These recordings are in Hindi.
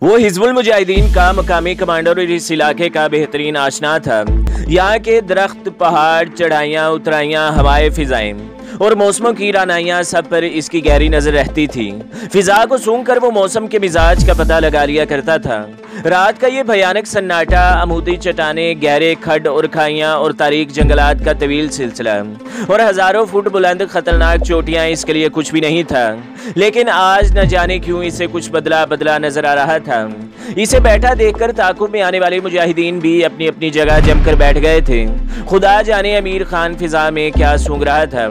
वो हिजबुल मुजाहिदीन का मकामी कमांडर और इस इलाके का बेहतरीन आशना था। यहाँ के दरख्त, पहाड़, चढ़ाइयाँ, उतराइयाँ, हवाएं, फिजाएं और मौसमों की रानाइयाँ सब पर इसकी गहरी नजर रहती थी। फिजा को सूंघकर वो मौसम के मिजाज का पता लगा लिया करता था। रात का ये भयानक सन्नाटा, अमूदी चट्टाने, गहरे खड्ड और खाइयाँ और तारीक जंगलात का तवील सिलसिला और हजारों फुट बुलंद खतरनाक चोटियाँ इसके लिए कुछ भी नहीं था। लेकिन आज न जाने क्यों इसे कुछ बदला बदला नजर आ रहा था। इसे बैठा देखकर ताकुब में आने वाले मुजाहिदीन भी अपनी अपनी जगह जमकर बैठ गए थे। खुदा जाने अमीर खान फिजा में क्या सूंघ रहा था।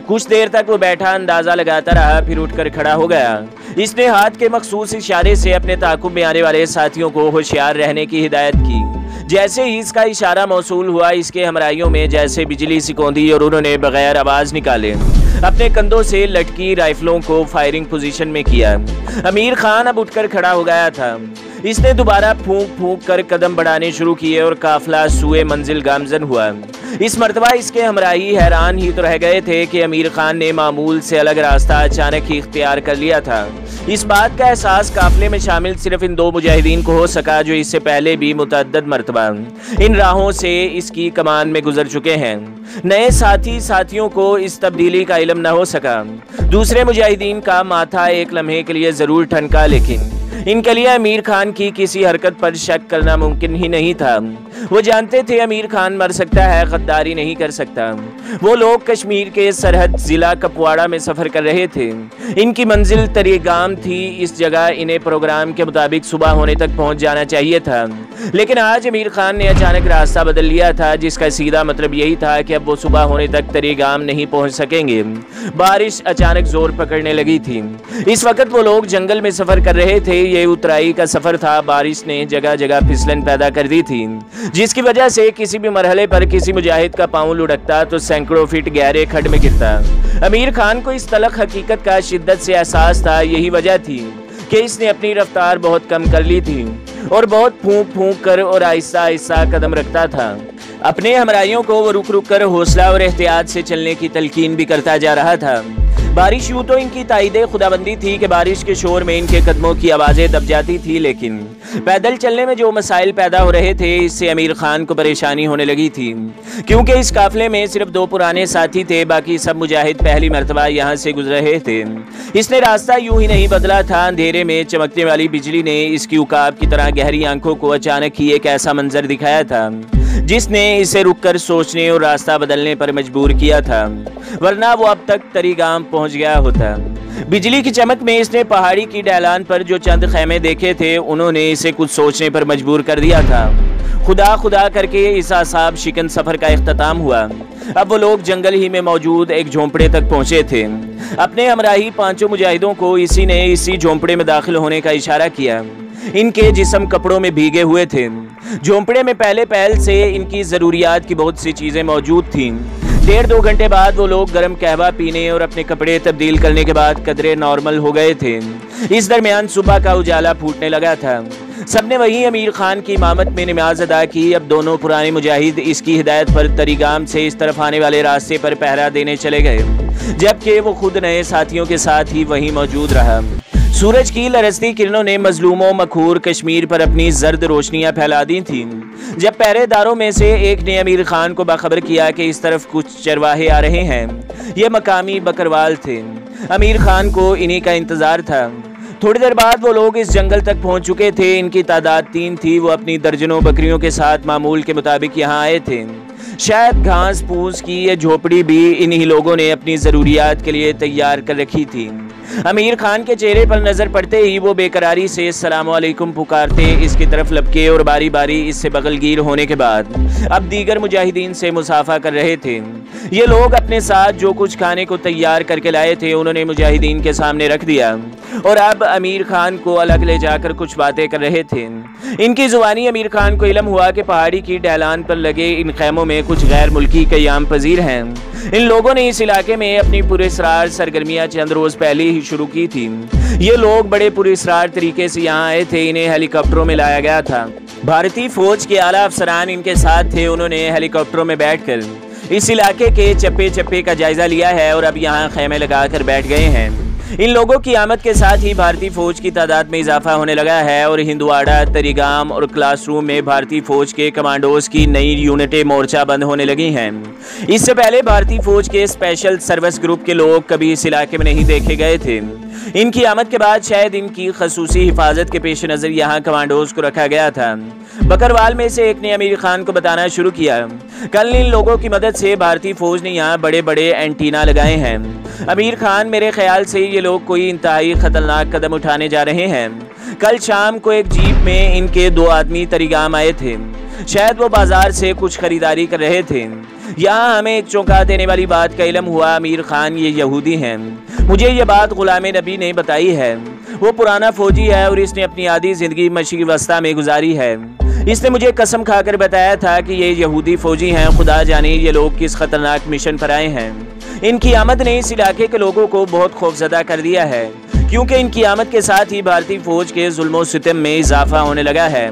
कुछ देर तक वो बैठा अंदाजा लगाता रहा, फिर उठकर खड़ा हो गया। इसने हाथ के मखसूस इशारे से अपने ताकुब में आने वाले साथियों को होशियार रहने की हिदायत की। जैसे ही इसका इशारा मौसूल हुआ, इसके हमराइयों में जैसे बिजली सिकोंदी और उन्होंने बगैर आवाज निकाले अपने कंधों से लटकी राइफलों को फायरिंग पोजीशन में किया। अमीर खान अब उठकर खड़ा हो गया था। इसने दोबारा फूंक फूंक कर कदम बढ़ाने शुरू किए और काफिला सुए मंजिल गामजन हुआ। इस मर्तबा इसके हमराही हैरान ही तो रह गए थे कि अमीर खान ने मामूल से अलग रास्ता अचानक ही इख्तियार कर लिया था। इस बात का एहसास काफिले में शामिल सिर्फ इन दो मुजाहिदीन को हो सका जो इससे पहले भी मुतअद्दिद मर्तबा इन राहों से इसकी कमान में गुजर चुके हैं। नए साथियों को इस तब्दीली का इल्म न हो सका। दूसरे मुजाहिदीन का माथा एक लम्हे के लिए जरूर ठनका, लेकिन इनके लिए अमीर खान की किसी हरकत पर शक करना मुमकिन ही नहीं था। वो जानते थे अमीर खान मर सकता है, गद्दारी नहीं कर सकता। वो लोग कश्मीर के सरहद जिला कपवाड़ा में सफर कर रहे थे। इनकी मंजिल तरीगाम थी। इस जगह इन्हें प्रोग्राम के मुताबिक सुबह होने तक पहुंच जाना चाहिए था, लेकिन आज अमीर खान ने अचानक रास्ता बदल लिया था, जिसका सीधा मतलब यही था कि अब वो सुबह होने तक तरीगाम नहीं पहुंच सकेंगे। बारिश अचानक जोर पकड़ने लगी थी। इस वक्त वो लोग जंगल में सफर कर रहे थे। ये उतराई का सफर था। बारिश ने जगह जगह फिसलन पैदा कर दी थी, जिसकी वजह से किसी भी मरहले पर किसी मुजाहिद का पांव लुढ़कता तो सैकड़ों फीट गहरे खड्ड में गिरता। अमीर खान को इस तलख हकीकत का शिद्दत से एहसास था। यही वजह थी कि इसने अपनी रफ्तार बहुत कम कर ली थी और बहुत फूंक फूंक कर और आहिस्ता आहिस्ता कदम रखता था। अपने हमराइयों को वो रुक रुक कर हौसला और एहतियात से चलने की तलकीन भी करता जा रहा था। बारिश यूं तो इनकी ताईदे खुदाबंदी थी कि बारिश के शोर में इनके कदमों की आवाज़ें दब जाती थी, लेकिन पैदल चलने में जो मसाइल पैदा हो रहे थे, इससे अमीर खान को परेशानी होने लगी थी। क्योंकि इस काफिले में सिर्फ दो पुराने साथी थे, बाकी सब मुजाहिद पहली मरतबा यहाँ से गुजर रहे थे। इसने रास्ता यूं ही नहीं बदला था। अंधेरे में चमकने वाली बिजली ने इसकी उकाब की तरह गहरी आंखों को अचानक ही एक ऐसा मंजर दिखाया था जिसने इसे रुककर सोचने और रास्ता बदलने पर मजबूर किया था, वरना वो अब तक तरीगाम पहुंच गया होता। बिजली की चमक में इसने पहाड़ी की ढलान पर जो चंद खैमे देखे थे, उन्होंने इसे कुछ सोचने पर मजबूर कर दिया था। खुदा खुदा करके इस आसाब शिकन सफर का इख्तिताम हुआ। अब वो लोग जंगल ही में मौजूद एक झोंपड़े तक पहुंचे थे। अपने हमराही पांचों मुजाहिदों को इसी झोंपड़े में दाखिल होने का इशारा किया। इनके जिस्म कपड़ों में भीगे हुए थे। झोंपड़े में पहले पहल से इनकी ज़रूरियात की बहुत सी चीज़ें मौजूद थीं। 1.5-2 घंटे बाद वो लोग गर्म कहवा पीने और अपने कपड़े तब्दील करने के बाद कदरे नॉर्मल हो गए थे। इस दरमियान सुबह का उजाला फूटने लगा था। सबने वहीं अमीर खान की इमामत में नमाज अदा की। अब दोनों पुराने मुजाहिद इसकी हिदायत पर तरीगाम से इस तरफ आने वाले रास्ते पर पहरा देने चले गए, जबकि वो खुद नए साथियों के साथ ही वहीं मौजूद रहा। सूरज की लरसती किरणों ने मजलूमों मखूर कश्मीर पर अपनी जर्द रोशनियां फैला दी थीं। जब पहरेदारों में से एक ने अमीर खान को बाखबर किया कि इस तरफ कुछ चरवाहे आ रहे हैं, ये मकामी बकरवाल थे। अमीर खान को इन्हीं का इंतजार था। थोड़ी देर बाद वो लोग इस जंगल तक पहुंच चुके थे। इनकी तादाद 3 थी। वो अपनी दर्जनों बकरियों के साथ मामूल के मुताबिक यहाँ आए थे। शायद घास फूस की ये झोपड़ी भी इन्हीं लोगों ने अपनी ज़रूरियात के लिए तैयार कर रखी थी। अमीर खान के चेहरे पर नजर पड़ते ही वो बेकरारी से अस्सलाम वालेकुम पुकारते इसकी तरफ लपके और बारी बारी इससे बगलगीर होने के बाद अब दीगर मुजाहिदीन से मुसाफा कर रहे थे। ये लोग अपने साथ जो कुछ खाने को तैयार करके लाए थे, उन्होंने मुजाहिदीन के सामने रख दिया और अब अमीर खान को अलग ले जाकर कुछ बातें कर रहे थे। इनकी जुबानी अमीर खान को इल्म हुआ कि पहाड़ी की ढलान पर लगे इन खैमों में कुछ गैर मुल्की क़याम पजीर हैं। इन लोगों ने इस इलाके में अपनी पुरस्रार सरगर्मियां चंद रोज पहले ही शुरू की थी। ये लोग बड़े पुरस्रार तरीके से यहाँ आए थे। इन्हें हेलीकॉप्टरों में लाया गया था। भारतीय फौज के आला अफसरान इनके साथ थे। उन्होंने हेलीकॉप्टरों में बैठकर इस इलाके के चप्पे चप्पे का जायजा लिया है और अब यहाँ खैमे लगाकर बैठ गए हैं। इन लोगों की आमद के साथ ही भारतीय फौज की तादाद में इजाफा होने लगा है और हिंदवाड़ा, तरीगाम और क्लासरूम में भारतीय फौज के कमांडोज की नई यूनिटें मोर्चा बंद होने लगी हैं। इससे पहले भारतीय फौज के स्पेशल सर्विस ग्रुप के लोग कभी इस इलाके में नहीं देखे गए थे। इनकी आमद के बाद शायद इनकी खसूसी हिफाजत के पेश नज़र यहाँ कमांडोज को रखा गया था। बकरवाल में से एक ने अमीर खान को बताना शुरू किया, कल इन लोगों की मदद से भारतीय फौज ने यहाँ बड़े बड़े एंटीना लगाए हैं। अमीर खान, मेरे ख्याल से ये लोग कोई इंतहाई खतरनाक कदम उठाने जा रहे हैं। कल शाम को एक जीप में इनके 2 आदमी तरीगाम आए थे। शायद वो बाजार से कुछ खरीदारी कर रहे थे। यहाँ हमें एक चौंका देने वाली बात का इल्म हुआ, अमीर खान ये यहूदी हैं। मुझे ये बात गुलाम नबी ने बताई है। वो पुराना फौजी है और इसने अपनी आधी जिंदगी मशरिक़ वस्ता में गुजारी है। इसने मुझे कसम खाकर बताया था कि ये यहूदी फौजी हैं। खुदा जाने ये लोग किस खतरनाक मिशन पर आए हैं। इनकी आमद ने इस इलाके के लोगों को बहुत खौफजदा कर दिया है, क्योंकि इनकी आमद के साथ ही भारतीय फौज के जुल्म सितम में इजाफा होने लगा है।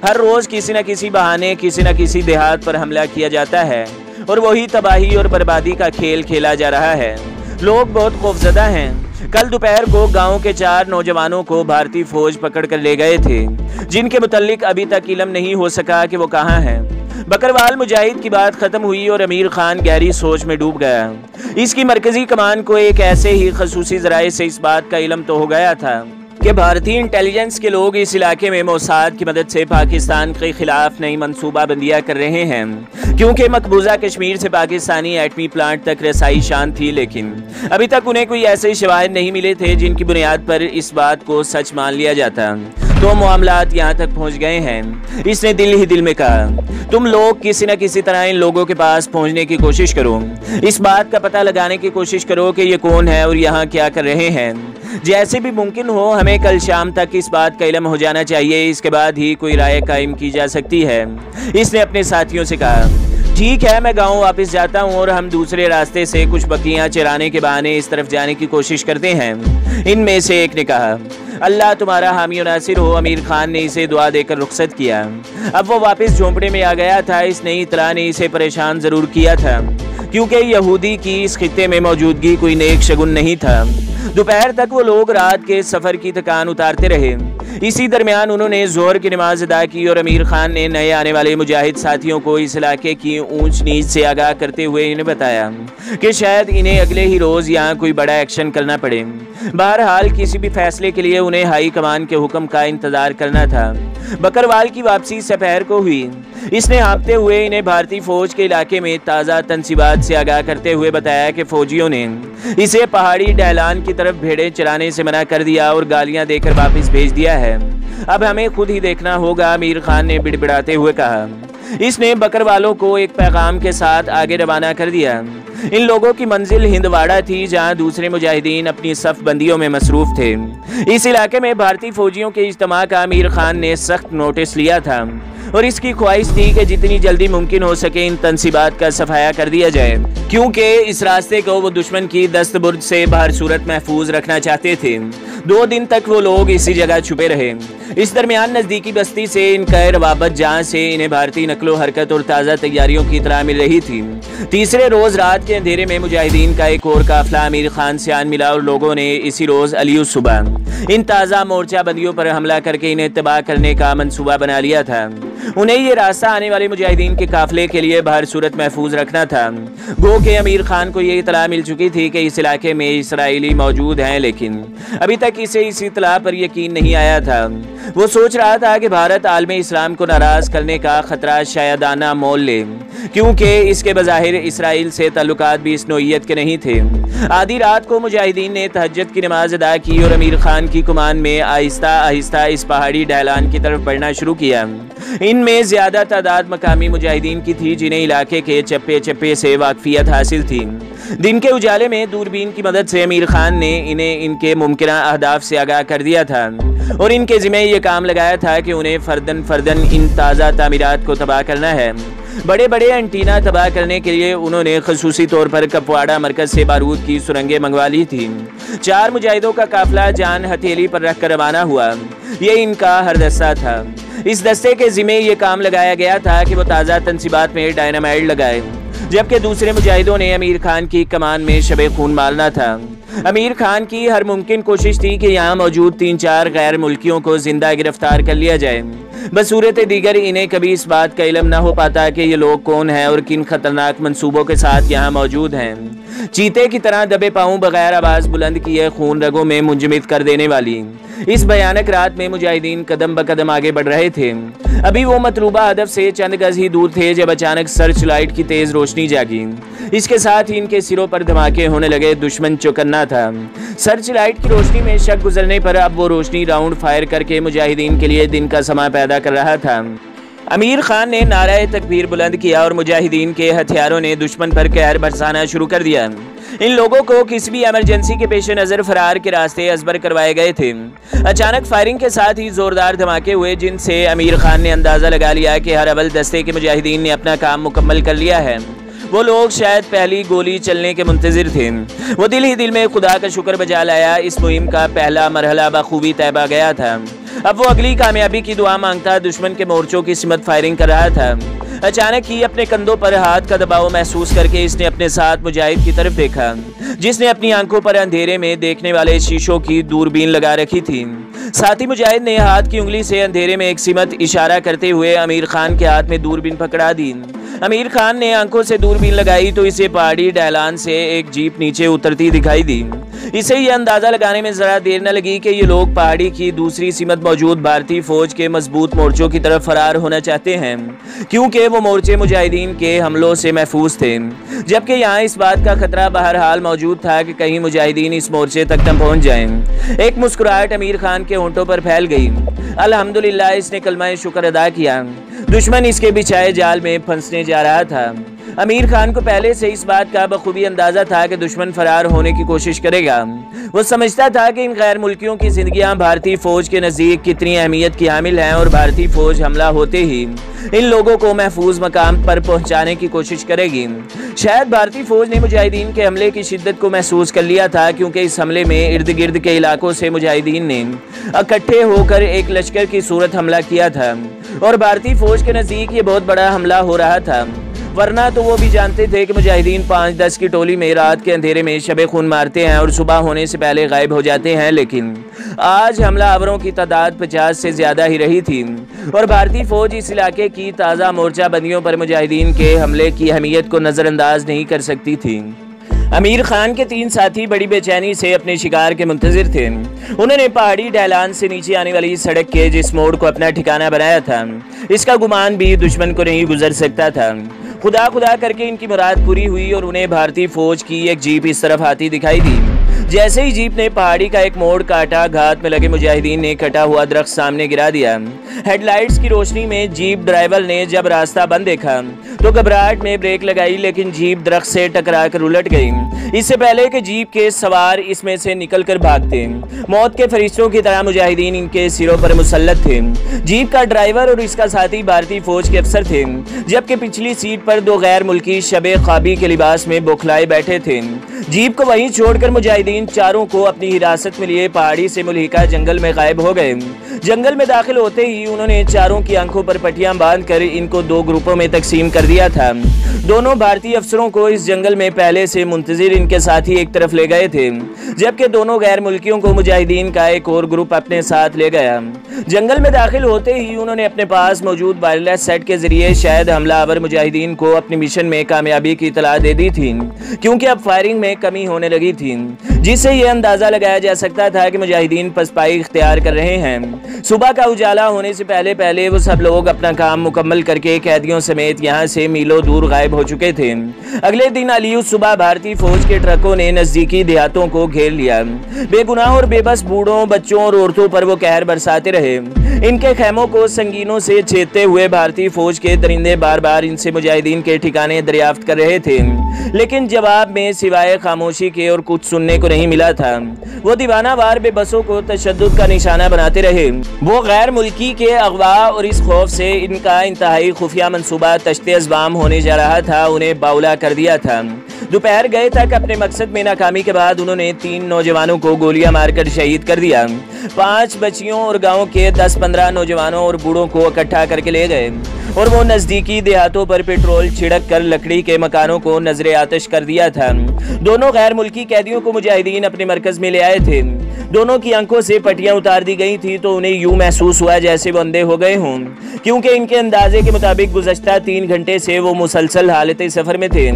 हर रोज किसी न किसी बहाने किसी न किसी देहात पर हमला किया जाता है और वही तबाही और बर्बादी का खेल खेला जा रहा है। लोग बहुत खौफजदा हैं। कल दोपहर को गांव के 4 नौजवानों को भारतीय फौज पकड़ कर ले गए थे, जिनके मुतल्लिक अभी तक इल्म नहीं हो सका कि वो कहाँ हैं। बकरवाल मुजाहिद की बात खत्म हुई और अमीर खान गहरी सोच में डूब गया। इसकी मरकजी कमान को एक ऐसे ही खसूसी जराए से इस बात का इल्म तो हो गया था कि भारतीय इंटेलिजेंस के लोग इस इलाके में मोसाद की मदद से पाकिस्तान के खिलाफ नई मनसूबाबंदियां कर रहे हैं, क्योंकि मकबूजा कश्मीर से पाकिस्तानी एटमी प्लांट तक रसाई शान थी, लेकिन अभी तक उन्हें कोई ऐसे शवाहिद नहीं मिले थे जिनकी बुनियाद पर इस बात को सच मान लिया जाता। तो मामलात यहाँ तक पहुँच गए हैं। इसने दिल ही दिल में कहा, तुम लोग किसी न किसी तरह इन लोगों के पास पहुँचने की कोशिश करो। इस बात का पता लगाने की कोशिश करो कि ये कौन है और यहाँ क्या कर रहे हैं। जैसे भी मुमकिन हो हमें कल शाम तक इस बात का इल्म हो जाना चाहिए। इसके बाद ही कोई राय कायम की जा सकती है। इसने अपने साथियों से कहा, ठीक है, मैं गांव वापस जाता हूं और हम दूसरे रास्ते से कुछ बकरियां चराने के बहाने इस तरफ जाने की कोशिश करते हैं। इनमें से एक ने कहा, अल्लाह तुम्हारा हामी और नासिर हो। अमीर खान ने इसे दुआ देकर रुखसत किया। अब वो वापस झोंपड़े में आ गया था। इस नई इतला ने इसे परेशान जरूर किया था, क्योंकि यहूदी की इस खित्ते में मौजूदगी कोई नेक शगुन नहीं था। दोपहर तक वो लोग रात के सफर की थकान उतारते रहे। इसी दरमियान उन्होंने जोहर की नमाज अदा की और अमीर खान ने नए आने वाले मुजाहिद साथियों को इस इलाके की ऊंच नीच से आगाह करते हुए इन्हें बताया कि शायद इन्हें अगले ही रोज यहाँ कोई बड़ा एक्शन करना पड़े। बहरहाल किसी भी फैसले के लिए उन्हें हाई कमान के हुक्म का इंतजार करना था। बकरवाल की वापसी दोपहर को हुई। इसने हाँफते हुए इन्हें भारतीय फौज के इलाके में ताज़ा तनसीबात से आगाह करते हुए बताया कि फौजियों ने इसे पहाड़ी डहलान की तरफ भेड़ें चराने से मना कर दिया और गालियां देकर वापस भेज दिया है। अब हमें खुद ही देखना होगा, अमीर खान ने बिड़बिड़ाते हुए कहा। इसने बकरवालों को एक पैगाम के साथ आगे रवाना कर दिया। इन लोगों की मंजिल हिंदवाड़ा थी, जहां दूसरे मुजाहिदीन अपनी सफ बंदियों में मसरूफ थे। इस इलाके में भारतीय फौजियों के इज्तिमा का अमीर खान ने सख्त नोटिस लिया था और इसकी ख्वाहिश थी कि जितनी जल्दी मुमकिन हो सके इन तनसीबात का सफाया कर दिया जाए, क्योंकि इस रास्ते को वो दुश्मन की दस्तबुर्द से बाहर सूरत महफूज रखना चाहते थे। 2 दिन तक वो लोग इसी जगह छुपे रहे। इस दरमियान नज़दीकी बस्ती से इनका रवाबत, जहाँ से इन्हें भारतीय नकलो हरकत और ताज़ा तैयारियों की इतला मिल रही थी। तीसरे रोज़ रात के अंधेरे में मुजाहिदीन का एक और काफिला अमीर खान से आन मिला और लोगों ने इसी रोज़ अलियु सुबह इन ताज़ा मोर्चा बंदियों पर हमला करके इन्हें तबाह करने का मंसूबा बना लिया था। उन्हें ये रास्ता आने वाले मुजाहिदीन के काफिले के लिए बाहर सूरत महफूज रखना था। गो के अमीर खान को ये इतला मिल चुकी थी कि इस इलाके में इसराइली मौजूद हैं, लेकिन अभी तक इसे इस इतला पर यकीन नहीं आया था। वो सोच रहा था कि भारत आलमी इस्लाम को नाराज करने का खतरा शायदाना मोल ले, क्योंकि इसके बज़ाहिर इसराइल से ताल्लुकात भी इस नौइयत के नहीं थे। आधी रात को मुजाहिदीन ने तहज्जुद की नमाज अदा की और अमीर खान की कमान में आहिस्ता आहिस्ता इस पहाड़ी ढलान की तरफ बढ़ना शुरू किया। इनमें ज्यादा तादाद मकामी मुजाहिदीन की थी, जिन्हें इलाके के चप्पे चप्पे से वाकफियत हासिल थी। दिन के उजाले में दूरबीन की मदद से अमीर खान ने इन्हें इनके मुमकिना अहदाफ से आगाह कर दिया था और इनके जिम्मे ये काम लगाया था कि उन्हें फर्दन फर्दन इन ताज़ा तामीरात को तबाह करना है। बड़े बड़े एंटीना तबाह करने के लिए उन्होंने खसूसी तौर पर कपवाड़ा मरकज से बारूद की सुरंगें मंगवा ली थी। 4 मुजाहिदों का काफिला जान हथेली पर रखकर रवाना हुआ। ये इनका हर दस्ता था। इस दस्ते के जिम्मे ये काम लगाया गया था कि वो ताज़ा तनसीबात में डायनामाइट लगाए, जबकि दूसरे मुजाहिदों ने अमीर खान की कमान में शबे खून मारना था। अमीर खान की हर मुमकिन कोशिश थी कि यहाँ मौजूद 3-4 गैर मुल्कियों को जिंदा गिरफ्तार कर लिया जाए। बसूरत दीगर इन्हें कभी इस बात का इल्म न हो पाता कि ये लोग कौन हैं और किन खतरनाक मंसूबों के साथ यहाँ मौजूद हैं। चीते की तरह दबे पाँव बगैर आवाज़ बुलंद किए खून रगों में मुंजमद कर देने वाली इस भयानक रात में मुजाहिदीन कदम ब कदम आगे बढ़ रहे थे। अभी वो मतलूबा हदफ से चंद गज ही दूर थे जब अचानक सर्च लाइट की तेज रोशनी जागी। इसके साथ ही इनके सिरों पर धमाके होने लगे। दुश्मन चौकन्ना था। सर्च लाइट की रोशनी में शक गुजरने पर अब वो रोशनी राउंड फायर करके मुजाहिदीन के लिए दिन का समा पैदा कर रहा था। अमीर खान ने नारा तकबीर बुलंद किया और मुजाहिदीन के हथियारों ने दुश्मन पर कहर बरसाना शुरू कर दिया। इन लोगों को किसी भी इमरजेंसी के पेश नज़र फरार के रास्ते अजबर करवाए गए थे। अचानक फायरिंग के साथ ही जोरदार धमाके हुए जिनसे अमीर खान ने अंदाज़ा लगा लिया कि हर अव्वल दस्ते के मुजाहिदीन ने अपना काम मुकम्मल कर लिया है। वो लोग शायद पहली गोली चलने के मुंतजिर थे। वो दिल ही दिल में खुदा का शुक्र बजा लाया। इस मुहिम का पहला मरहला बखूबी तैबा गया था। अब वो अगली कामयाबी की दुआ मांगता दुश्मन के मोर्चों की सिमत फायरिंग कर रहा था। अचानक ही अपने कंधों पर हाथ का दबाव महसूस करके इसने अपने साथ मुजाहिद की तरफ देखा, जिसने अपनी आंखों पर अंधेरे में देखने वाले शीशों की दूरबीन लगा रखी थी। साथ ही मुजाहिद ने हाथ की उंगली से अंधेरे में एक सिमत इशारा करते हुए अमीर खान के हाथ में दूरबीन पकड़ा दी। अमीर खान ने आंखों से दूरबीन लगाई तो इसे पहाड़ी ढलान से एक जीप नीचे उतरती दिखाई दी। इसे यह अंदाजा लगाने में जरा देर न लगी कि ये लोग पहाड़ी की दूसरी सिमत मौजूद भारतीय फौज के मजबूत मोर्चों की तरफ फरार होना चाहते हैं, क्योंकि वो मोर्चे मुजाहिदीन के हमलों से महफूज थे। जबकि यहाँ इस बात का खतरा बहरहाल मौजूद था कि कहीं मुजाहिदीन इस मोर्चे तक न पहुँच जाएं। एक मुस्कुराहट अमीर खान के होंठों पर फैल गई। अल्हम्दुलिल्लाह, इसने कलमा शुक्र अदा किया। दुश्मन इसके बिछाए जाल में फंसने जा रहा था। अमीर खान को पहले से इस बात का बखूबी अंदाजा था कि दुश्मन फरार होने की कोशिश करेगा। वो समझता था कि इन गैर मुल्कियों की जिंदगियां भारतीय फौज के नज़दीक कितनी अहमियत की हामिल हैं और भारतीय फौज हमला होते ही इन लोगों को महफूज मकाम पर पहुंचाने की कोशिश करेगी। शायद भारतीय फौज ने मुजाहिदीन के हमले की शिद्दत को महसूस कर लिया था, क्योंकि इस हमले में इर्द गिर्द के इलाकों से मुजाहिदीन ने इकट्ठे होकर एक लश्कर की सूरत हमला किया था और भारतीय फौज के नज़दीक ये बहुत बड़ा हमला हो रहा था। वरना तो वो भी जानते थे कि मुजाहिदीन 5-10 की टोली में रात के अंधेरे में शबे खून मारते हैं और सुबह होने से पहले गायब हो जाते हैं। लेकिन आज हमलावरों की तादाद 50 से ज़्यादा ही रही थी और भारतीय फौज इस इलाके की ताज़ा मोर्चा बंदियों पर मुजाहिदीन के हमले की अहमियत को नज़रअंदाज नहीं कर सकती थी। अमीर खान के 3 साथी बड़ी बेचैनी से अपने शिकार के मुंतजिर थे। उन्होंने पहाड़ी ढलान से नीचे आने वाली सड़क के जिस मोड़ को अपना ठिकाना बनाया था, इसका गुमान भी दुश्मन को नहीं गुजर सकता था। खुदा खुदा करके इनकी मुराद पूरी हुई और उन्हें भारतीय फौज की एक जीप इस तरफ आती दिखाई दी। जैसे ही जीप ने पहाड़ी का एक मोड़ काटा, घात में लगे मुजाहिदीन ने कटा हुआ दरख्त सामने गिरा दिया। हेडलाइट्स की रोशनी में जीप ड्राइवर ने जब रास्ता बंद देखा तो घबराहट में ब्रेक लगाई, लेकिन जीप दरख्त से टकरा कर उलट गई। इससे पहले कि जीप के सवार इसमें से निकलकर भागते, मौत के फरिश्तों की तरह मुजाहिदीन इनके सिरों पर मुसल्लत थे। जीप का ड्राइवर और इसका साथी भारतीय फौज के अफसर थे, जबकि पिछली सीट पर 2 गैर मुल्की शबे ख्वाबी के लिबास में बौखलाए बैठे थे। जीप को वहीं छोड़कर मुजाहिदीन चारों को अपनी हिरासत में लिए पहाड़ी से मुल्हिका जंगल में गायब हो गए। जंगल में दाखिल होते ही उन्होंने चारों की आंखों पर पट्टियां बांधकर इनको 2 ग्रुपों में तकसीम कर दिया था। दोनों भारतीय अफसरों को इस जंगल में पहले से मुंतजिर इनके साथी एक तरफ ले गए थे, जबकि दोनों गैर मुल्कियों को मुजाहिदीन का एक और ग्रुप अपने साथ ले गया। जंगल में दाखिल होते ही उन्होंने अपने पास मौजूद वायरलेस सेट के जरिए शायद हमलावर मुजाहिदीन को अपनी मिशन में कामयाबी की इतला दे दी थी, क्योंकि अब फायरिंग में कमी होने लगी थी, जिससे यह अंदाजा लगाया जा सकता था कि मुजाहिदीन पसपाई इख्तियार कर रहे हैं। सुबह का उजाला होने से पहले वो सब लोग अपना काम मुकम्मल करके कैदियों समेत यहाँ से मीलों दूर गायब हो चुके थे। अगले दिन अलियुस सुबह भारतीय फौज के ट्रकों ने नजदीकी देहातों को घेर लिया। बेगुनाह और बेबस बूढ़ों, बच्चों और औरतों पर वो कहर बरसाते रहे। इनके खेमों को संगीनों से छेदते हुए भारतीय फौज के दरिंदे बार बार इनसे मुजाहिदीन के ठिकाने दरियाफ्त कर रहे थे, लेकिन जवाब में सिवाय खामोशी के और कुछ सुनने को नहीं मिला था। वो दीवानावार बेबसों को तशद्दुद का निशाना बनाते रहे। वो गैर मुल्की के अगवा और इस खौफ से इनका इंतहाई खुफिया मंसूबा तश्ते अज़बाम होने जा रहा था, उन्हें बाउला कर दिया था। दोपहर गए तक अपने मकसद में नाकामी के बाद उन्होंने 3 नौजवानों को गोलियां मारकर शहीद कर दिया। 5 बच्चियों और गांव के 10-15 नौजवानों और बूढ़ों को इकट्ठा करके ले गए और वो नजदीकी देहातों पर पेट्रोल छिड़क कर लकड़ी के मकानों को नजरे आतिश कर दिया था। दोनों गैर मुल्की कैदियों को मुजाहिदीन अपने मरकज में ले आए थे। दोनों की आंखों से पट्टियां उतार दी गई थी तो उन्हें यूं महसूस हुआ जैसे वो अंधे हो गए हों, क्योंकि इनके अंदाजे के मुताबिक गुज़श्ता 3 घंटे से वो मुसलसल हालत सफर में थे।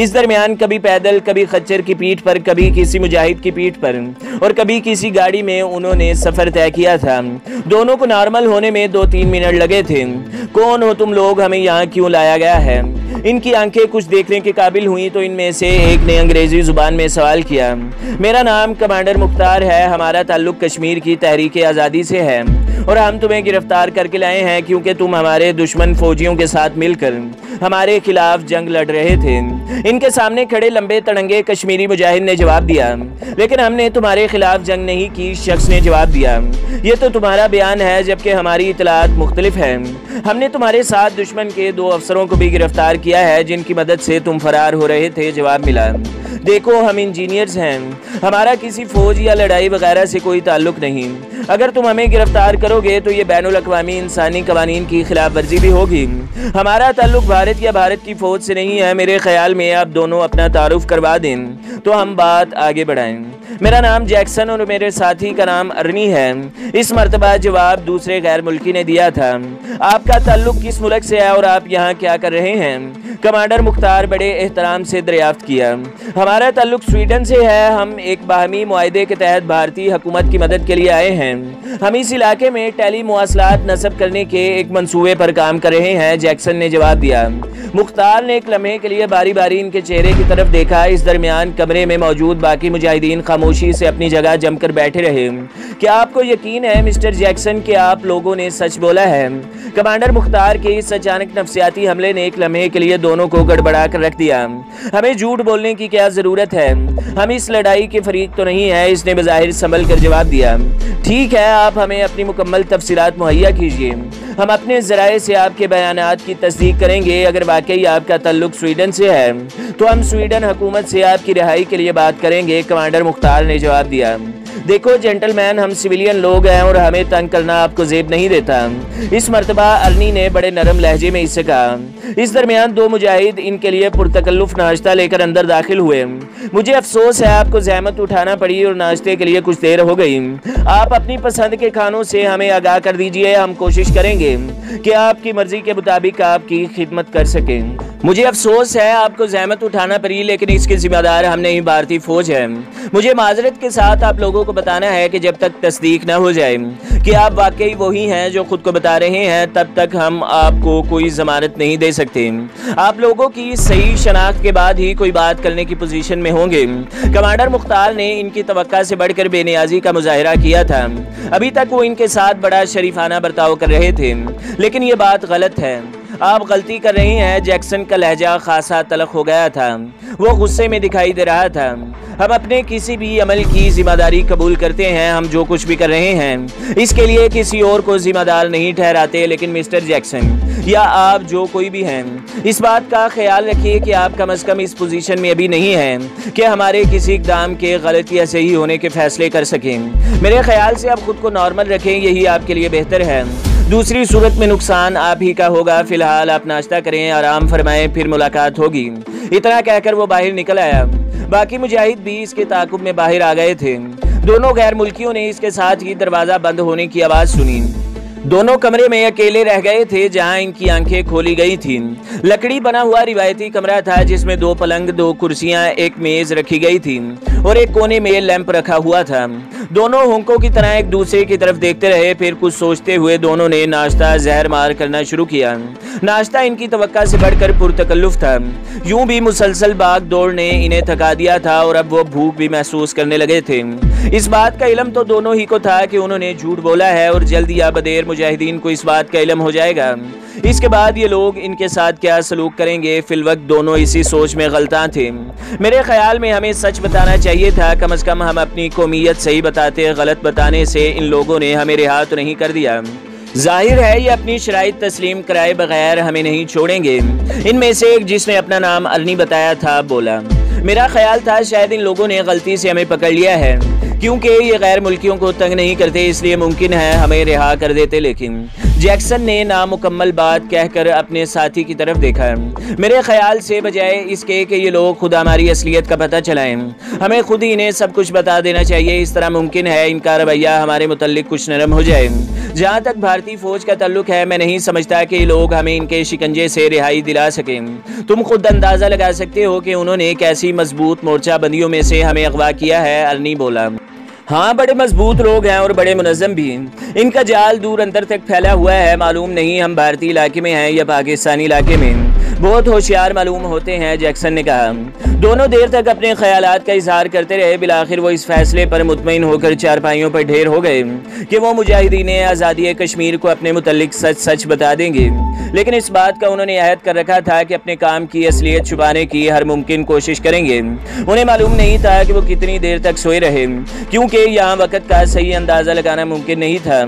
इस दरमियान कभी पैदल, कभी खच्चर की पीठ पर, कभी किसी मुजाहिद की पीठ पर और कभी किसी गाड़ी में उन्होंने सफर तय किया था। दोनों को नॉर्मल होने में 2-3 मिनट लगे थे। कौन हो तुम लोग, हमें यहाँ क्यों लाया गया है? इनकी आंखें कुछ देखने के काबिल हुई तो इनमें से एक ने अंग्रेजी जुबान में सवाल किया। मेरा नाम कमांडर मुख्तार है, हमारा ताल्लुक कश्मीर की तहरीक आज़ादी से है और हम तुम्हें गिरफ्तार करके लाए हैं क्योंकि तुम हमारे दुश्मन फौजियों के साथ मिलकर हमारे खिलाफ जंग लड़ रहे थे। इनके सामने खड़े लंबे तड़ंगे कश्मीरी मुजाहिद ने जवाब दिया, लेकिन हमने तुम्हारे खिलाफ जंग नहीं की। शख्स ने जवाब दिया, ये तो तुम्हारा बयान है जबकि हमारी इतलात मुख्तलिफ है। हमने तुम्हारे साथ दुश्मन के 2 अफसरों को भी गिरफ्तार किया है जिनकी मदद से तुम फरार हो रहे थे। जवाब मिला, देखो हम इंजीनियर्स हैं, हमारा किसी फौज या लड़ाई वगैरह से कोई ताल्लुक नहीं। अगर तुम हमें गिरफ्तार करोगे तो ये बैनुल अक़वामी इंसानी कवानीन की खिलाफ वर्जी भी होगी। हमारा ताल्लुक भारत या भारत की फौज से नहीं है। मेरे ख्याल में आप दोनों अपना तारुफ करवा दें तो हम बात आगे बढ़ाएं। मेरा नाम जैक्सन और मेरे साथी का नाम अर्नी है। इस मर्तबा जवाब दूसरे गैर मुल्की ने दिया था। आपका ताल्लुक किस मुल्क से है और आप यहाँ क्या कर रहे हैं? कमांडर मुख्तार बड़े एहतराम से दरियाफ्त किया, हमारा ताल्लुक स्वीडन से है। हम एक बाहमी मुआहदे के तहत भारतीय हुकूमत की मदद के लिए आए हैं। हम इस इलाके में टेली मुवासलात नस्ब करने के एक मंसूबे पर काम कर रहे हैं। जैक्सन ने जवाब दिया। मुख्तार ने एक लम्हे के लिए बारी बारी इनके चेहरे की तरफ देखा। इस दरमियान कमरे में मौजूद बाकी मुजाहिदीन खामोशी से अपनी जगह जमकर बैठे रहे। क्या आपको यकीन है मिस्टर जैक्सन कि आप लोगों ने सच बोला है? कमांडर मुख्तार के इस अचानक नफ्सियाती हमले ने एक लम्हे के लिए दोनों को गड़बड़ा कर रख दिया। हमें झूठ बोलने की क्या जरूरत है? हम इस लड़ाई के फरीक तो नहीं है, इसने बज़ाहिर संभल कर जवाब दिया। ठीक है, आप हमें अपनी मुकम्मल तफसीलात मुहैया कीजिए। हम अपने ज़राए से आपके बयानात की तस्दीक करेंगे। अगर वाकई आपका ताल्लुक स्वीडन से है तो हम स्वीडन हुकूमत से आपकी रिहाई के लिए बात करेंगे। कमांडर मुख्तार ने जवाब दिया, देखो जेंटलमैन, हम सिविलियन लोग हैं और हमें तंग करना आपको जेब नहीं देता। इस मर्तबा अर्नी ने बड़े नरम लहजे में इससे कहा। इस दरमियान 2 मुजाहिद इनके लिए पुरतकल्लुफ नाश्ता लेकर अंदर दाखिल हुए। मुझे अफसोस है आपको जहमत उठाना पड़ी और नाश्ते के लिए कुछ देर हो गई। आप अपनी पसंद के खानों से हमें आगाह कर दीजिए, हम कोशिश करेंगे कि आपकी मर्जी के मुताबिक आपकी खिदमत कर सकें। मुझे अफसोस है आपको जहमत उठाना पड़ी, लेकिन इसके जिम्मेदार हम नहीं, भारतीय फौज है। मुझे माजरत के साथ आप लोगों को बताना है कि जब तक तस्दीक न हो जाए कि आप वाकई वही हैं जो खुद को बता रहे हैं, तब तक हम आपको कोई जमानत नहीं दे सकते। आप लोगों की सही शनाख्त के बाद ही कोई बात करने की पोजीशन में होंगे। कमांडर मुख्तार ने इनकी तवक्का से बढ़कर बेनियाजी का मुजाहिरा किया था। अभी तक वो इनके साथ बड़ा शरीफाना बर्ताव कर रहे थे, लेकिन ये बात गलत है। आप गलती कर रहे हैं। जैक्सन का लहजा खासा तलख हो गया था, वो गुस्से में दिखाई दे रहा था। हम अपने किसी भी अमल की जिम्मेदारी कबूल करते हैं। हम जो कुछ भी कर रहे हैं इसके लिए किसी और को जिम्मेदार नहीं ठहराते। लेकिन मिस्टर जैक्सन या आप जो कोई भी हैं, इस बात का ख्याल रखिए कि आप कम अज़ कम इस पोजीशन में अभी नहीं हैं कि हमारे किसी इक़दाम के गलत या सही होने के फैसले कर सकें। मेरे ख्याल से आप खुद को नॉर्मल रखें, यही आपके लिए बेहतर है। दूसरी सूरत में नुकसान आप ही का होगा। फिलहाल आप नाश्ता करें, आराम फरमाएं, फिर मुलाकात होगी। इतना कहकर वो बाहर निकल आया। बाकी मुजाहिद भी इसके ताक़ुब में बाहर आ गए थे। दोनों गैर मुल्कियों ने इसके साथ ही दरवाज़ा बंद होने की आवाज़ सुनी। दोनों कमरे में अकेले रह गए थे जहां इनकी आंखें खोली गई थीं। लकड़ी बना हुआ रिवायती कमरा था जिसमें 2 पलंग, 2 कुर्सियां, एक मेज रखी गई थी और एक कोने में लैंप रखा हुआ था। दोनों हुंकों की तरह एक दूसरे की तरफ देखते रहे। फिर कुछ सोचते हुए दोनों ने नाश्ता जहर मार करना शुरू किया। नाश्ता इनकी तवक्का से बढ़कर पुरतकल्लुफ था। यूं भी मुसलसल भाग दौड़ ने इन्हें थका दिया था और अब वो भूख भी महसूस करने लगे थे। इस बात का इल्म तो दोनों ही को था कि उन्होंने झूठ बोला है और जल्द या बदेर मुजाहिदीन को इस बात का इल्म हो जाएगा। इसके बाद ये लोग इनके साथ क्या सलूक करेंगे, फिलवक्त दोनों इसी सोच में गलतां थे। मेरे ख्याल में हमें सच बताना चाहिए था। कम से कम हम अपनी कौमियत सही बताते, गलत बताने से इन लोगों ने हमें रिहा तो नहीं कर दिया। जाहिर है ये अपनी शराइत तस्लीम कराए बगैर हमें नहीं छोड़ेंगे। इनमें से एक, जिसने अपना नाम अर्नी बताया था, बोला, मेरा ख्याल था शायद इन लोगों ने गलती से हमें पकड़ लिया है, क्योंकि ये गैर मुल्कियों को तंग नहीं करते, इसलिए मुमकिन है हमें रिहा कर देते। लेकिन जैक्सन ने नामुकम्मल बात कहकर अपने साथी की तरफ देखा। मेरे ख्याल से बजाय इसके कि ये लोग खुद हमारी असलियत का पता चलाएं, हमें खुद ही इन्हें सब कुछ बता देना चाहिए। इस तरह मुमकिन है इनका रवैया हमारे मुतल्लिक कुछ नरम हो जाए। जहाँ तक भारतीय फौज का ताल्लुक है, मैं नहीं समझता कि ये लोग हमें इनके शिकंजे से रिहाई दिला सकें। तुम खुद अंदाज़ा लगा सकते हो कि उन्होंने कैसी मजबूत मोर्चाबंदियों में से हमें अगवा किया है। अर्नी बोला। हाँ, बड़े मजबूत लोग हैं और बड़े मुनज़्ज़म भी। इनका जाल दूर अंदर तक फैला हुआ है। मालूम नहीं हम भारतीय इलाके में हैं या पाकिस्तानी इलाके में। बहुत होशियार मालूम होते हैं, जैक्सन ने कहा। दोनों देर तक अपने ख्यालात का इजहार करते रहे। बिलाखिर वो इस फैसले पर मुतमईन होकर चारपाइयों पर ढेर हो गए कि वो मुजाहिदीन आज़ादी कश्मीर को अपने मुतल्लिक सच सच बता देंगे। लेकिन इस बात का उन्होंने अहद कर रखा था कि अपने काम की असलियत छुपाने की हर मुमकिन कोशिश करेंगे। उन्हें मालूम नहीं था कि वो कितनी देर तक सोए रहे, क्योंकि यहाँ वक़्त का सही अंदाज़ा लगाना मुमकिन नहीं था।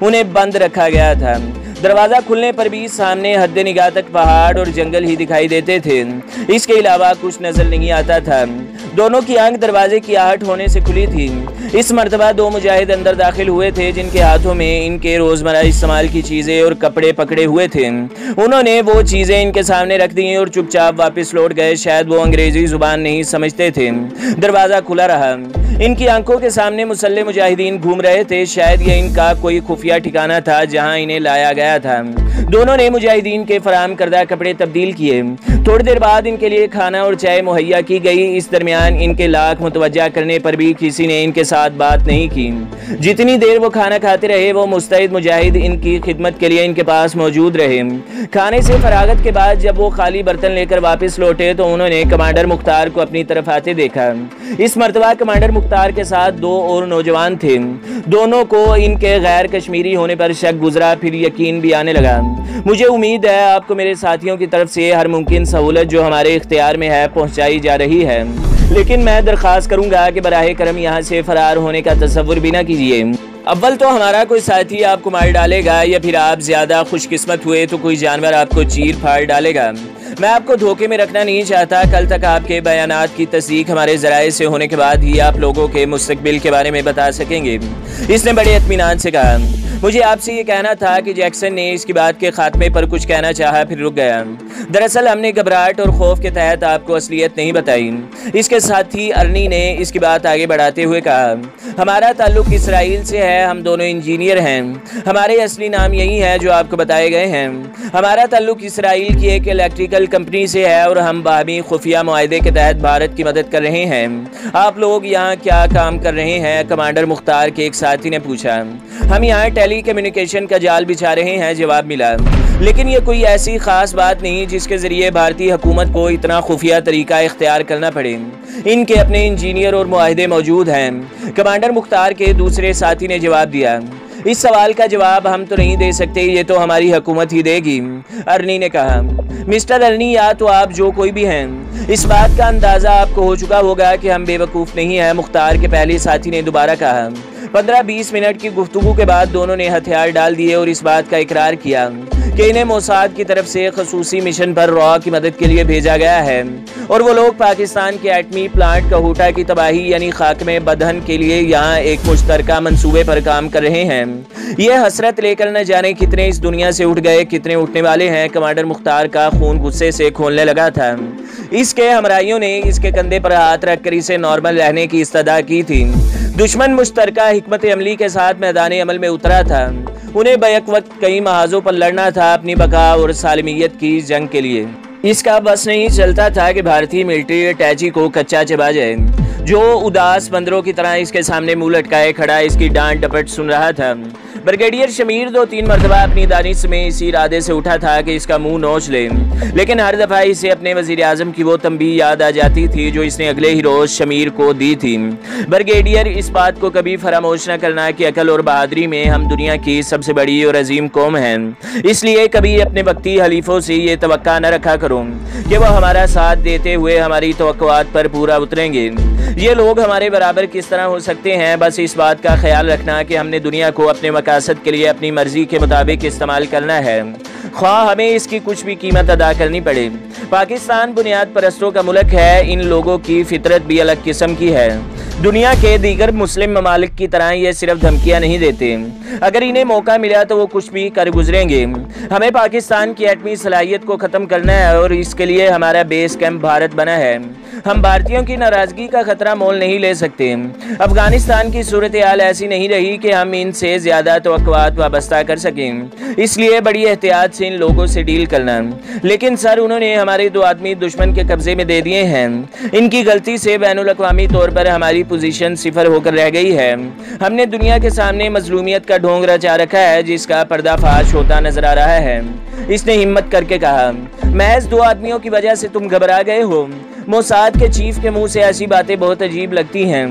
उन्हें बंद रखा गया था। दरवाज़ा खुलने पर भी सामने हद निगाह तक पहाड़ और जंगल ही दिखाई देते थे। इसके अलावा कुछ नजर नहीं आता था। दोनों की आंख दरवाजे की आहट होने से खुली थी। इस मर्तबा दो मुजाहिद अंदर दाखिल हुए थे, जिनके हाथों में इनके रोजमर्रा इस्तेमाल की चीजें और कपड़े पकड़े हुए थे। उन्होंने वो चीजें इनके सामने रख दी और चुपचाप वापस लौट गए। शायद वो अंग्रेजी जुबान नहीं समझते थे। दरवाजा खुला रहा। इनकी आंखों के सामने मुसल्ले मुजाहिदीन घूम रहे थे। शायद ये इनका कोई खुफिया ठिकाना था जहां इन्हें लाया गया था। दोनों ने मुजाहिदीन के फराहम करदा कपड़े तब्दील किए। थोड़ी देर बाद इनके लिए खाना और चाय मुहैया की गई। इस दरमियान इनके लाख मुतवज्जा करने पर भी किसी ने इनके साथ बात नहीं की। जितनी देर वो खाना खाते रहे, वो मुस्तैद मुजाहिद इनकी खिदमत के लिए इनके पास मौजूद रहे। खाने से फरागत के बाद जब वो खाली बर्तन लेकर वापस लौटे तो उन्होंने कमांडर मुख्तार को अपनी तरफ आते देखा। इस मर्तबा कमांडर मुख्तार के साथ दो और नौजवान थे। दोनों को इनके गैर कश्मीरी होने पर शक गुजरा, फिर यकीन भी आने लगा। मुझे उम्मीद है आपको मेरे साथियों की तरफ से हर मुमकिन सहूलत जो हमारे इख्तियार में है पहुंचाई जा रही है, लेकिन मैं दरख्वास्त करूंगा कि बराहे करम यहाँ से फरार होने का तसव्वुर भी ना कीजिए। अव्वल तो हमारा कोई साथी आपको मार डालेगा, या फिर आप ज्यादा खुशकिस्मत हुए तो कोई जानवर आपको चीर फाड़ डालेगा। मैं आपको धोखे में रखना नहीं चाहता। कल तक आपके बयानात की तस्दीक हमारे जराए से होने के बाद ही आप लोगों के मुस्तकबिल के बारे में बता सकेंगे। इसने बड़े इत्मीनान से कहा। मुझे आपसे ये कहना था कि जैक्सन ने इसकी बात के खात्मे पर कुछ कहना चाहा, फिर रुक गया। दरअसल हमने घबराहट और खौफ के तहत आपको असलियत नहीं बताई। इसके साथी अर्नी ने इसकी बात आगे बढ़ाते हुए कहा, हमारा ताल्लुक इसराइल से है। हम दोनों इंजीनियर हैं। हमारे असली नाम यही है जो आपको बताए गए हैं। हमारा ताल्लुक इसराइल की एक इलेक्ट्रिकल कंपनी से है और हम बाहमी खुफिया मुआहदे के तहत भारत की मदद कर रहे हैं। आप लोग यहाँ क्या काम कर रहे हैं? कमांडर मुख्तार के एक साथी ने पूछा। हम यहाँ टेली कम्युनिकेशन का जाल बिछा रहे हैं, जवाब मिला। लेकिन ये कोई ऐसी खास बात नहीं जिसके जरिए भारतीय हुकूमत को इतना खुफिया तरीका इख्तियार करना पड़े। इनके अपने इंजीनियर और मुआहदे मौजूद हैं। कमांडर मुख्तार के दूसरे साथी ने जवाब दिया। इस सवाल का जवाब हम तो नहीं दे सकते, ये तो हमारी हुकूमत ही देगी, अर्नी ने कहा। मिस्टर अर्नी, या तो आप जो कोई भी हैं, इस बात का अंदाजा आपको हो चुका होगा कि हम बेवकूफ़ नहीं हैं, मुख्तार के पहले साथी ने दोबारा कहा। 15-20 मिनट की गुफ्तगू के बाद दोनों ने हथियार डाल दिए और इस बात का इकरार किया कि इन्हें मोसाद की तरफ से खसूसी मिशन पर रॉ की मदद के लिए भेजा गया है और वो लोग पाकिस्तान के एटमी प्लांट कहूटा की तबाही यानी खाक में बदहन के लिए यहाँ एक मुश्तरका मंसूबे पर काम कर रहे हैं। ये हसरत लेकर न जाने कितने इस दुनिया से उठ गए, कितने उठने वाले हैं। कमांडर मुख्तार का खून गुस्से से खोलने लगा था। इसके हमराइयों ने इसके कंधे पर हाथ रखकर इसे नॉर्मल रहने की इस्तदा की थी। दुश्मन मुश्तरका हिकमत अमली के साथ मैदान अमल में उतरा था। उन्हें बैक वक्त कई महाजों पर लड़ना था अपनी बका और सालमियत की जंग के लिए। इसका बस नहीं चलता था कि भारतीय मिलिट्री अटैची को कच्चा चबा जाए। जो उदास बंदरों की तरह इसके सामने मुंह लटकाए खड़ा इसकी डांट डपट सुन रहा था। ब्रिगेडियर शमीर 2-3 मरतबा अपनी दानिश में इसी इरादे से उठा था कि इसका मुंह नोच ले, लेकिन हर दफ़ा इसे अपने वज़ीर आज़म की वो तंबीह याद आ जाती थी जो इसने अगले ही रोज़ शमीर को दी थी। ब्रिगेडियर, इस बात को कभी फरामोश न करना कि अकल और बहादुरी में हम दुनिया की सबसे बड़ी और अजीम कौम हैं। इसलिए कभी अपने वक्ती हलीफों से ये तवक्का न रखा करो कि वह हमारा साथ देते हुए हमारी तवक्कुआत पर पूरा उतरेंगे। ये लोग हमारे बराबर किस तरह हो सकते हैं? बस इस बात का ख्याल रखना कि हमने दुनिया को अपने मकासद के लिए अपनी मर्जी के मुताबिक इस्तेमाल करना है। ख्वाह हमें इसकी कुछ भी कीमत अदा करनी पड़े। पाकिस्तान बुनियाद परस्तों का मुल्क है। इन लोगों की फितरत भी अलग किस्म की है। दुनिया के दीगर मुस्लिम ममालिक की तरह ये सिर्फ धमकियां नहीं देते, अगर इन्हें मौका मिला तो वो कुछ भी कर गुजरेंगे। हमें पाकिस्तान की एटमी सलाहियत को ख़त्म करना है और इसके लिए हमारा बेस कैंप भारत बना है। हम भारतीयों की नाराज़गी का खतरा मोल नहीं ले सकते। अफगानिस्तान की सूरत हाल ऐसी नहीं रही कि हम इनसे ज़्यादा तवक्कुआत वाबस्ता कर सकें, इसलिए बड़ी एहतियात से इन लोगों से डील करना। लेकिन सर, उन्होंने हमारे 2 आदमी दुश्मन के कब्जे में दे दिए हैं। इनकी गलती से बैनुल-अक़वामी तौर पर हमारी पोजीशन सिफर होकर रह गई है। हमने दुनिया के सामने मजलूमियत का ढोंग रचा रखा है जिसका पर्दाफाश होता नजर आ रहा है। इसने हिम्मत करके कहा, महज 2 आदमियों की वजह से तुम घबरा गए हो? मोसाद के चीफ के मुंह से ऐसी बातें बहुत अजीब लगती हैं।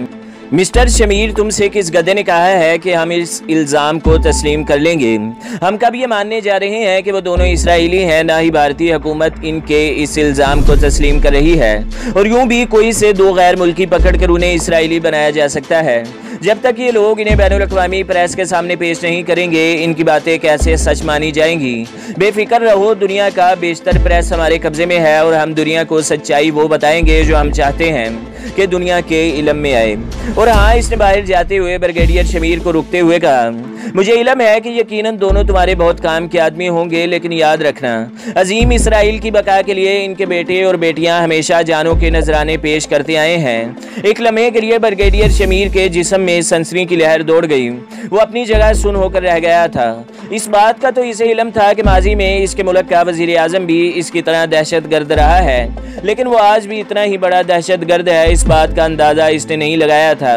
मिस्टर शमीर, तुमसे किस गधे ने कहा है कि हम इस इल्ज़ाम को तस्लीम कर लेंगे? हम कब ये मानने जा रहे हैं कि वो दोनों इसराइली हैं? ना ही भारतीय हुकूमत इनके इस इल्ज़ाम को तस्लीम कर रही है, और यूं भी कोई से 2 गैर मुल्की पकड़ कर उन्हें इसराइली बनाया जा सकता है। जब तक ये लोग इन्हें बैनुल-अक़वामी प्रेस के सामने पेश नहीं करेंगे, इनकी बातें कैसे सच मानी जाएंगी? बेफिक्र रहो, दुनिया का बेशतर प्रेस हमारे कब्जे में है और हम दुनिया को सच्चाई वो बताएंगे जो हम चाहते हैं कि दुनिया के इल्म में आए। और हाँ, इसने बाहर जाते हुए ब्रिगेडियर शमीर को रुकते हुए कहा, मुझे इल्म है कि यकीनन दोनों तुम्हारे बहुत काम के आदमी होंगे, लेकिन याद रखना, अजीम इसराइल की बका के लिए इनके बेटे और बेटियां हमेशा जानों के नजराने पेश करते आए हैं। एक लम्हे के लिए ब्रिगेडियर शमीर के जिस्म में सनसनी की लहर दौड़ गई। वो अपनी जगह सुन होकर रह गया था। इस बात का तो इसे इल्म था कि माजी में इसके मुल्क का वजीर आजम भी इसकी तरह दहशत गर्द रहा है, लेकिन वो आज भी इतना ही बड़ा दहशत गर्द है, इस बात का अंदाजा इसने नहीं लगाया था।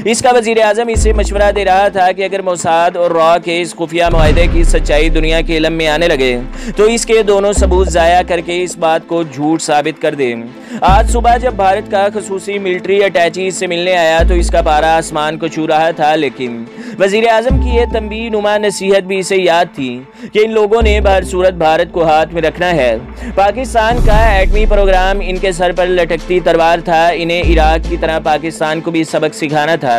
इसका वजीर आजम इसे मशवरा दे रहा था कि अगर मोसाद और रॉ के इस खुफिया मुआहदे की सच्चाई दुनिया के इल्म में आने लगे तो इसके दोनों सबूत ज़ाया करके इस बात को झूठ साबित कर दे। आज सुबह जब भारत का खसूसी मिलिट्री अटैची इससे मिलने आया तो इसका पारा आसमान को छू रहा था, लेकिन वजीर आजम की यह तंबीह नुमा नसीहत भी इसे याद थी कि इन लोगों ने हर सूरत भारत को हाथ में रखना है। पाकिस्तान का एटमी प्रोग्राम इनके सर पर लटकती तलवार था। इन्हें इराक की तरह पाकिस्तान को भी सबक सिखाना था,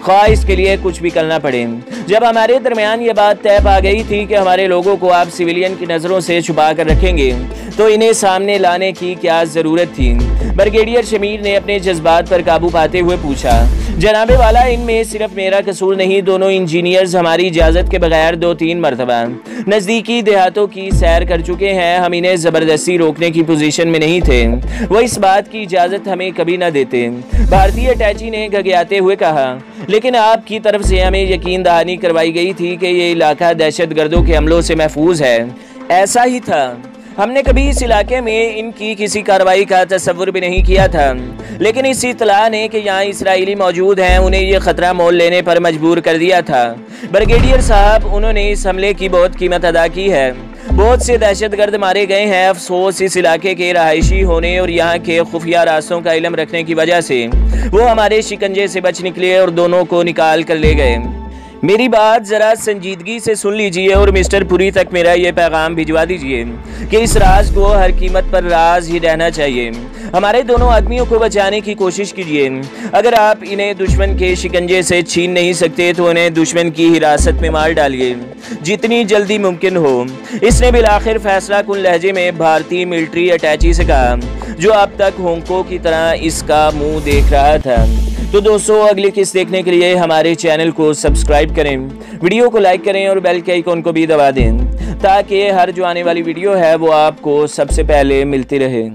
ख्वाह इसके लिए कुछ भी करना पड़े। जब हमारे दरमियान ये बात तय पा गई थी कि हमारे लोगों को आप सिविलियन की नज़रों से छुपा कर रखेंगे, तो इन्हें सामने लाने की क्या ज़रूरत थी? ब्रिगेडियर शमीर ने अपने जज्बात पर काबू पाते हुए पूछा, जनाबे वाला, इनमें सिर्फ मेरा कसूर नहीं, दोनों इंजीनियर्स हमारी इजाज़त के बगैर 2-3 मरतबा नज़दीकी देहातों की सैर कर चुके हैं। हम इन्हें ज़बरदस्ती रोकने की पोजीशन में नहीं थे, वो इस बात की इजाज़त हमें कभी न देते। भारतीय अटैची ने घगयाते हुए कहा, लेकिन आपकी तरफ से हमें यकीन दहानी करवाई गई थी कि ये इलाका दहशत गर्दों के हमलों से महफूज है। ऐसा ही था, हमने कभी इस इलाके में इनकी किसी कार्रवाई का तस्वुर भी नहीं किया था, लेकिन इस इत्तला ने कि यहाँ इसराइली मौजूद हैं उन्हें यह खतरा मोल लेने पर मजबूर कर दिया था। ब्रिगेडियर साहब, उन्होंने इस हमले की बहुत कीमत अदा की है। बहुत से दहशतगर्द मारे गए हैं। अफसोस, इस इलाके के रहायशी होने और यहाँ के खुफिया रास्तों का इल्म रखने की वजह से वो हमारे शिकंजे से बच निकले और दोनों को निकाल कर ले गए। मेरी बात ज़रा संजीदगी से सुन लीजिए और मिस्टर पुरी तक मेरा ये पैगाम भिजवा दीजिए कि इस राज को हर कीमत पर राज ही रहना चाहिए। हमारे दोनों आदमियों को बचाने की कोशिश कीजिए। अगर आप इन्हें दुश्मन के शिकंजे से छीन नहीं सकते तो उन्हें दुश्मन की हिरासत में मार डालिए, जितनी जल्दी मुमकिन हो। इसने बिलाखिर फैसला कुन लहजे में भारतीय मिलिट्री अटैची से कहा, जो अब तक होंको की तरह इसका मुंह देख रहा था। तो दोस्तों, अगली किस्त देखने के लिए हमारे चैनल को सब्सक्राइब करें, वीडियो को लाइक करें और बेल के आइकॉन को भी दबा दें, ताकि हर जो आने वाली वीडियो है वो आपको सबसे पहले मिलती रहे।